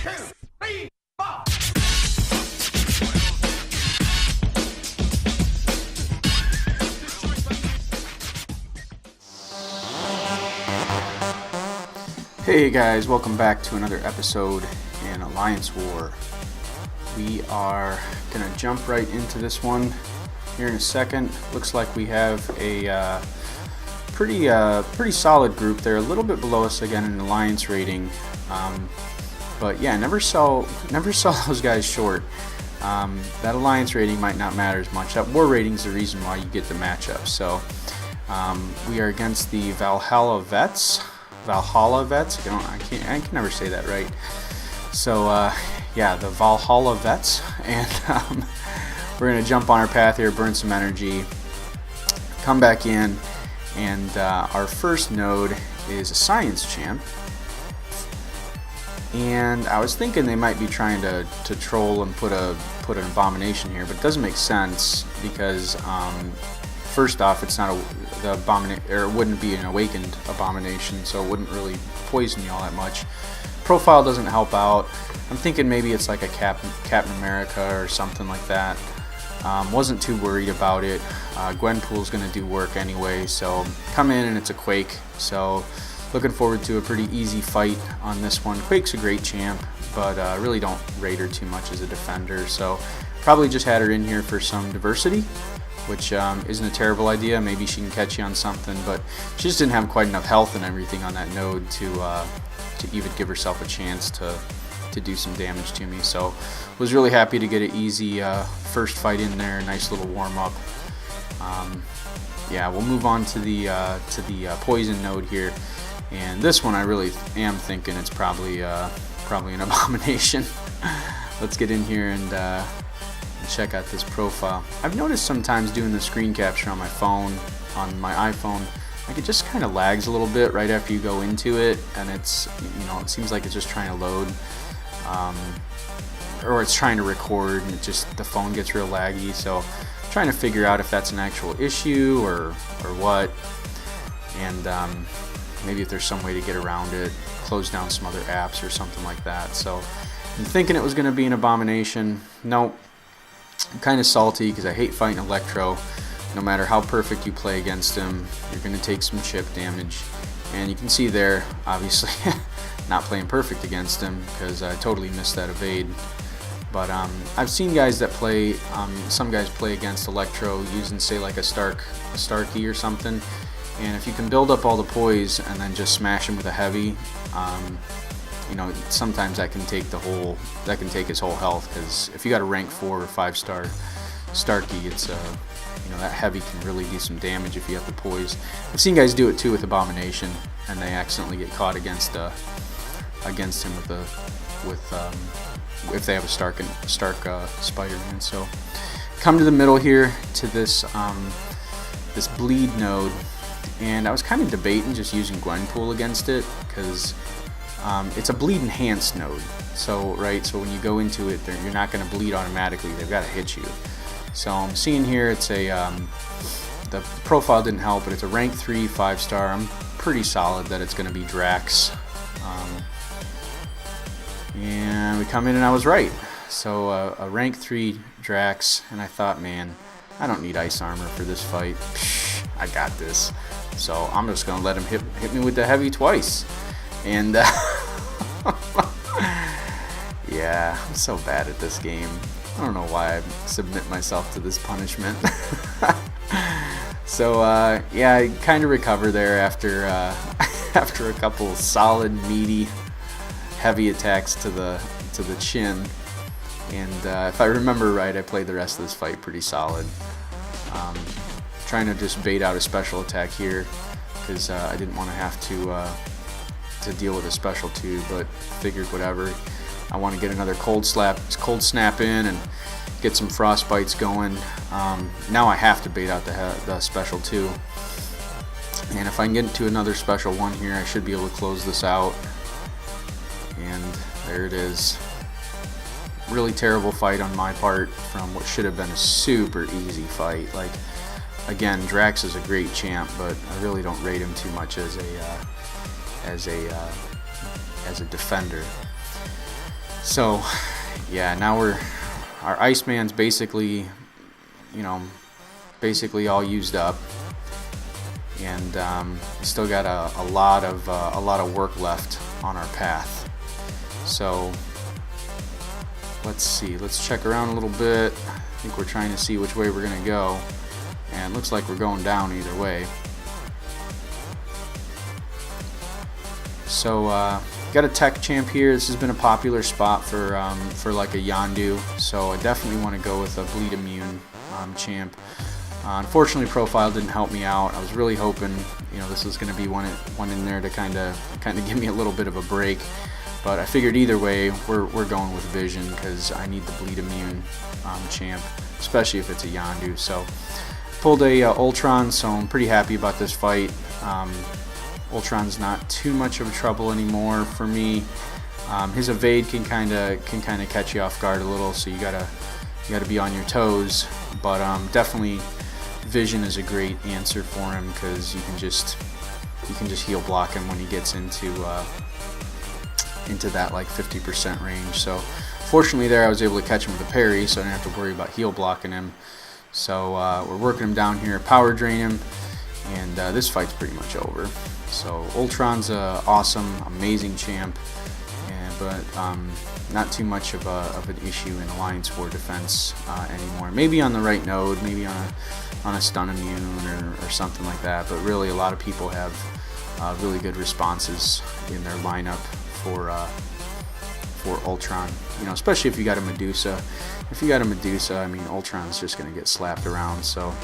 2, 3, 4. Hey guys, welcome back to another episode in Alliance War. We are going to jump right into this one here in a second. Looks like we have a pretty solid group. They're a little bit below us again in Alliance rating. But yeah, never sell those guys short. That Alliance rating might not matter as much. That War rating is the reason why you get the matchup. So we are against the Vallhala Vets. I can never say that right. So yeah, the Vallhala Vets, and we're gonna jump on our path here, burn some energy, come back in, and our first node is a science champ. And I was thinking they might be trying to troll and put an abomination here, but it doesn't make sense because first off, it's not it wouldn't be an awakened abomination, so it wouldn't really poison you all that much. Profile doesn't help out. I'm thinking maybe it's like a Captain America or something like that. Wasn't too worried about it. Gwenpool's going to do work anyway, so come in and it's a Quake. So looking forward to a pretty easy fight on this one. Quake's a great champ, but really don't rate her too much as a defender. So probably just had her in here for some diversity, which isn't a terrible idea. Maybe she can catch you on something, but she just didn't have quite enough health and everything on that node to even give herself a chance to do some damage to me. So was really happy to get an easy first fight in there, nice little warm up. Yeah, we'll move on to the poison node here, and this one I really am thinking it's probably an abomination. Let's get in here and check out this profile. I've noticed sometimes doing the screen capture on my phone, on my iPhone, like it just kind of lags a little bit right after you go into it, and it's, you know, it seems like it's just trying to load, or it's trying to record, and the phone gets real laggy. So I'm trying to figure out if that's an actual issue or what, and maybe if there's some way to get around it, close down some other apps or something like that. So I'm thinking it was going to be an abomination. Nope. I'm kind of salty because I hate fighting Electro. No matter how perfect you play against him, you're going to take some chip damage. And you can see there, obviously, not playing perfect against him because I totally missed that evade. But I've seen guys that play, some guys play against Electro using, say, like a Starkey or something. And if you can build up all the poise and then just smash him with a heavy, you know, sometimes that can take his whole health, because if you got a rank 4 or 5 star Starkey, it's you know, that heavy can really do some damage if you have the poise. I've seen guys do it too with Abomination, and they accidentally get caught against him if they have a Stark Spider-Man. So come to the middle here to this this bleed node, and I was kind of debating just using Gwenpool against it because it's a bleed enhanced node, so when you go into it, you're not going to bleed automatically. They've got to hit you. So I'm seeing here it's the profile didn't help, but it's a rank 3 5 star. I'm pretty solid that it's going to be Drax. And we come in and I was right. So a rank 3 Drax, and I thought, man, I don't need ice armor for this fight. Psh, I got this. So I'm just going to let him hit me with the heavy twice. And yeah, I'm so bad at this game. I don't know why I submit myself to this punishment. So yeah, I kind of recover there after after a couple solid, meaty, heavy attacks to the chin. And if I remember right, I played the rest of this fight pretty solid. Trying to just bait out a special attack here because I didn't want to have to deal with a special 2, but figured whatever. I want to get another cold snap in and get some frostbites going. Now I have to bait out the special 2, and if I can get into another special 1 here, I should be able to close this out. And there it is. Really terrible fight on my part from what should have been a super easy fight. Like, again, Drax is a great champ, but I really don't rate him too much as a defender. So yeah, now our Iceman's basically, basically all used up, and we still got a lot of work left on our path. So let's see, let's check around a little bit. I think we're trying to see which way we're gonna go, and it looks like we're going down either way. So got a tech champ here. This has been a popular spot for like a Yondu, so I definitely want to go with a bleed immune champ. Unfortunately, profile didn't help me out. I was really hoping, this was going to be one in there to kind of give me a little bit of a break, but I figured either way we're going with vision, because I need the bleed immune champ, especially if it's a Yondu. So pulled a Ultron, so I'm pretty happy about this fight. Ultron's not too much of a trouble anymore for me. His evade can kind of catch you off guard a little, so you gotta be on your toes. But definitely, vision is a great answer for him, because you can just heal block him when he gets into that like 50% range. So fortunately, there I was able to catch him with a parry, so I didn't have to worry about heal blocking him. So we're working him down here, power drain him, and this fight's pretty much over. So Ultron's a awesome, amazing champ, but not too much of an issue in Alliance War defense anymore. Maybe on the right node, maybe on a stun immune or something like that. But really, a lot of people have really good responses in their lineup for Ultron. Especially if you got a Medusa. If you got a Medusa, I mean, Ultron's just going to get slapped around. So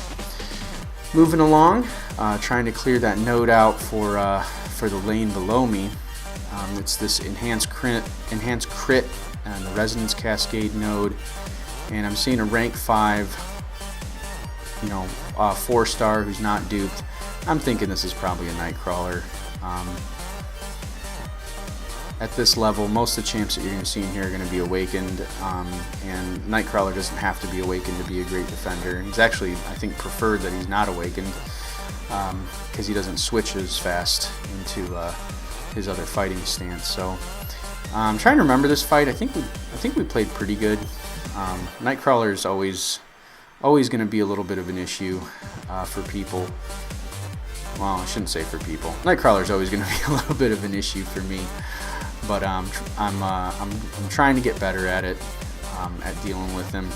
moving along, trying to clear that node out for the lane below me. It's this enhanced crit and the Resonance Cascade node, and I'm seeing a rank 5, 4-star who's not duped. I'm thinking this is probably a Nightcrawler. At this level, most of the champs that you're going to see in here are going to be awakened, and Nightcrawler doesn't have to be awakened to be a great defender. He's actually, I think, preferred that he's not awakened, because he doesn't switch as fast into his other fighting stance. So I'm trying to remember this fight. I think we played pretty good. Nightcrawler is always going to be a little bit of an issue for people. Well, I shouldn't say for people. Nightcrawler is always going to be a little bit of an issue for me. But I'm trying to get better at it, at dealing with him.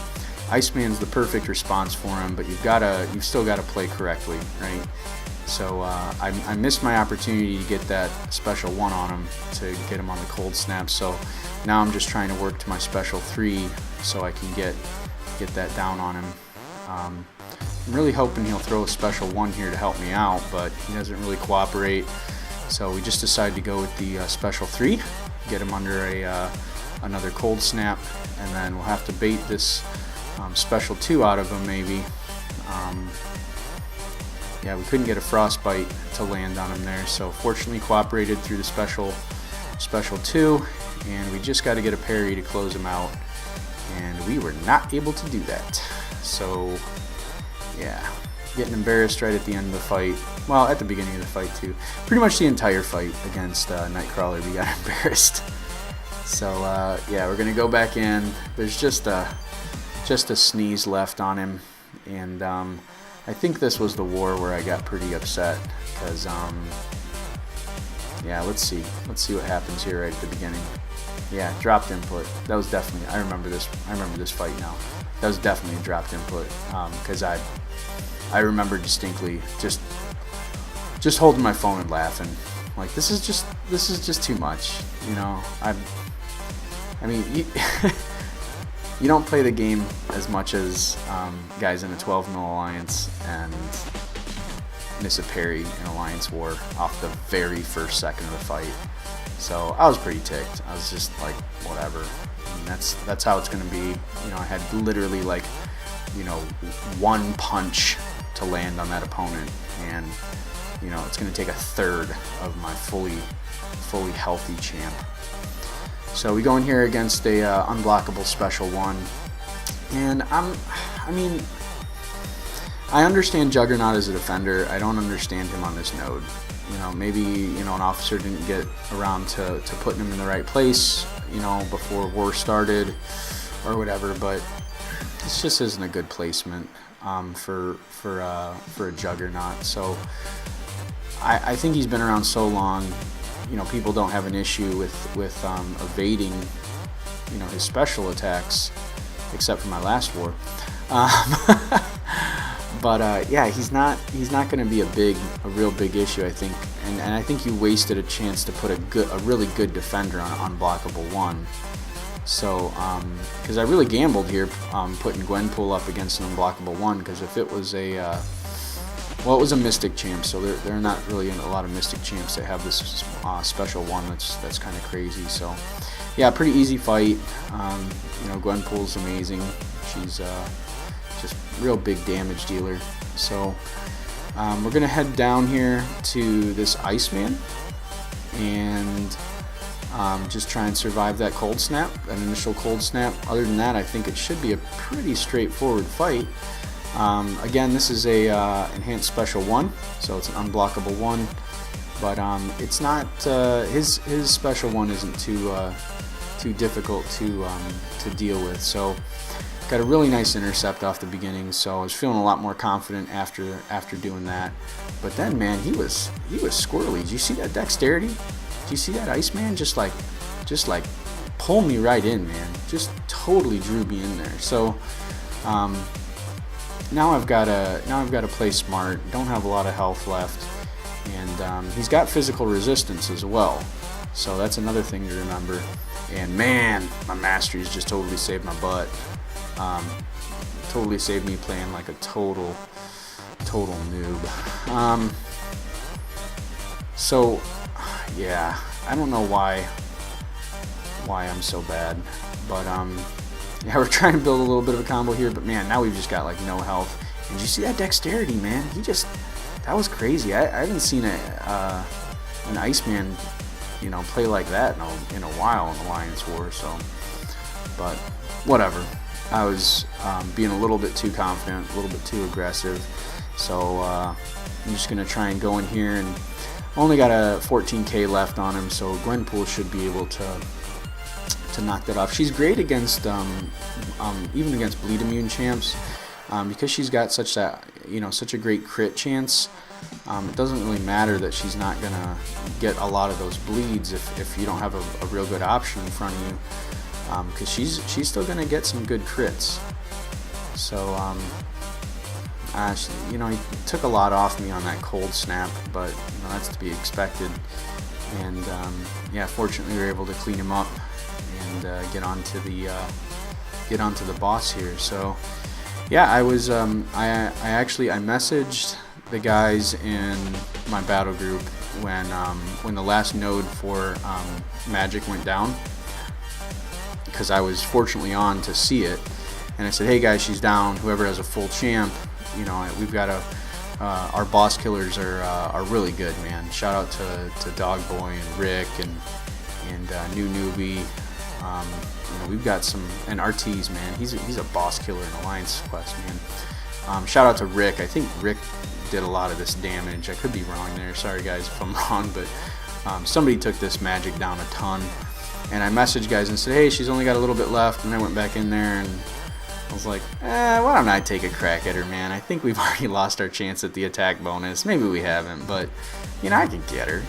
Iceman's the perfect response for him, but you've still got to play correctly, right? So I missed my opportunity to get that special 1 on him to get him on the cold snap. So now I'm just trying to work to my special 3 so I can get that down on him. I'm really hoping he'll throw a special 1 here to help me out, but he doesn't really cooperate. So we just decided to go with the special 3, get him under another cold snap, and then we'll have to bait this special 2 out of him maybe. Yeah, we couldn't get a frostbite to land on him there, so fortunately cooperated through the special 2, and we just got to get a parry to close him out, and we were not able to do that. So yeah, getting embarrassed right at the end of the fight. Well, at the beginning of the fight too. Pretty much the entire fight against Nightcrawler, we got embarrassed. So yeah, we're gonna go back in. There's just a sneeze left on him, and I think this was the war where I got pretty upset because yeah, let's see what happens here right at the beginning. Yeah, dropped input. That was definitely, I remember this fight now. That was definitely a dropped input, because I remember distinctly just holding my phone and laughing, like this is just too much, I mean, you don't play the game as much as guys in a 12-0 alliance and miss a parry in Alliance War off the very first second of the fight. So I was pretty ticked. I was just like, whatever. I mean, that's how it's gonna be. I had literally like, 1 punch to land on that opponent, and it's gonna take a third of my fully healthy champ. So we go in here against a unblockable special 1, and I understand Juggernaut as a defender. I don't understand him on this node. Maybe an officer didn't get around to putting him in the right place. you know, before war started or whatever, but this just isn't a good placement for a juggernaut. So I think he's been around so long, you know, people don't have an issue with evading, you know, his special attacks, except for my last war. But yeah, he's not going to be a real big issue, I think, and I think you wasted a chance to put a really good defender on unblockable 1. So, because I really gambled here, putting Gwenpool up against an unblockable 1, because if it was well, it was a Mystic champ, so there are not really a lot of Mystic champs that have this special 1 that's kind of crazy. So, yeah, pretty easy fight. You know, Gwenpool's amazing. She's just real big damage dealer. So, we're gonna head down here to this Iceman and just try and survive that cold snap, that initial cold snap. Other than that, I think it should be a pretty straightforward fight. Again, this is a enhanced special 1, so it's an unblockable 1, but it's not his special 1 isn't too difficult to deal with. So got a really nice intercept off the beginning, so I was feeling a lot more confident after doing that. But then, man, he was squirrely. Did you see that dexterity? Did you see that Iceman just like pull me right in, man? Just totally drew me in there. So now I've got to play smart. Don't have a lot of health left, and he's got physical resistance as well. So that's another thing to remember. And man, my masteries just totally saved my butt. Totally saved me playing like a total noob. So yeah, I don't know why I'm so bad, but yeah, we're trying to build a little bit of a combo here, but man, now we've just got like no health. And you see that dexterity, man? That was crazy. I haven't seen an Iceman, you know, play like that in a while in Alliance War. So, but whatever. I was being a little bit too confident, a little bit too aggressive. So I'm just gonna try and go in here, and only got a 14k left on him, so Gwenpool should be able to knock that off. She's great against even against bleed immune champs, because she's got such a great crit chance. It doesn't really matter that she's not gonna get a lot of those bleeds if you don't have a real good option in front of you, because she's still gonna get some good crits. So you know, he took a lot off me on that cold snap, but you know, that's to be expected. And yeah, fortunately we were able to clean him up and get onto the boss here. So yeah, I messaged the guys in my battle group when the last node for Magic went down, because I was fortunately on to see it, and I said, hey guys, she's down. Whoever has a full champ, you know, we've got our boss killers are really good, man. Shout out to Dogboy and Rick and New Newbie. You know, we've got some, and RT's, man. He's a boss killer in Alliance Quest, man. Shout out to Rick. I think Rick did a lot of this damage. I could be wrong there. Sorry guys if I'm wrong, but somebody took this Magic down a ton. And I messaged guys and said, hey, she's only got a little bit left. And I went back in there and I was like, why don't I take a crack at her, man? I think we've already lost our chance at the attack bonus. Maybe we haven't, but you know, I can get her.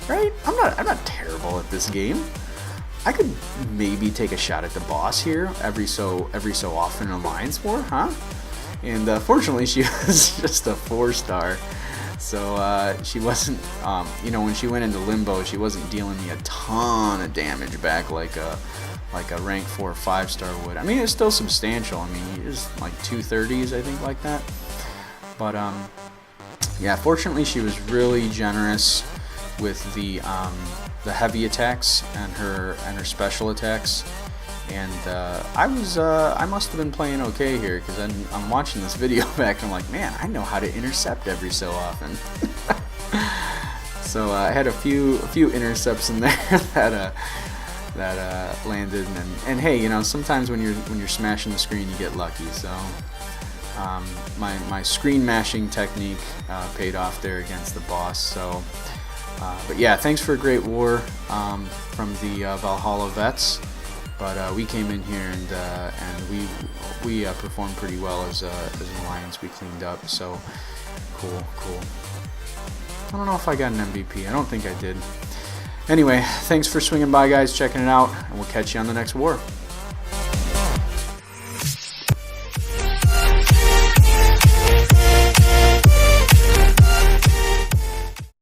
Right? I'm not terrible at this game. I could maybe take a shot at the boss here every so often in Alliance War, huh? And fortunately, she was just a 4-star, so she wasn't. You know, when she went into limbo, she wasn't dealing me a ton of damage back like a rank 4 or 5-star would. I mean, it's still substantial. I mean, it's like 230s, I think, like that. But yeah, fortunately, she was really generous with the heavy attacks and her special attacks, and I must have been playing okay here, because I'm watching this video back and I'm like, man, I know how to intercept every so often. So I had a few intercepts in there that landed, and hey, you know, sometimes when you're smashing the screen, you get lucky. So my screen mashing technique paid off there against the boss. So But yeah, thanks for a great war from the Valhalla vets. But we came in here and we performed pretty well as an alliance. We cleaned up, so cool. I don't know if I got an MVP. I don't think I did. Anyway, thanks for swinging by, guys, checking it out, and we'll catch you on the next war.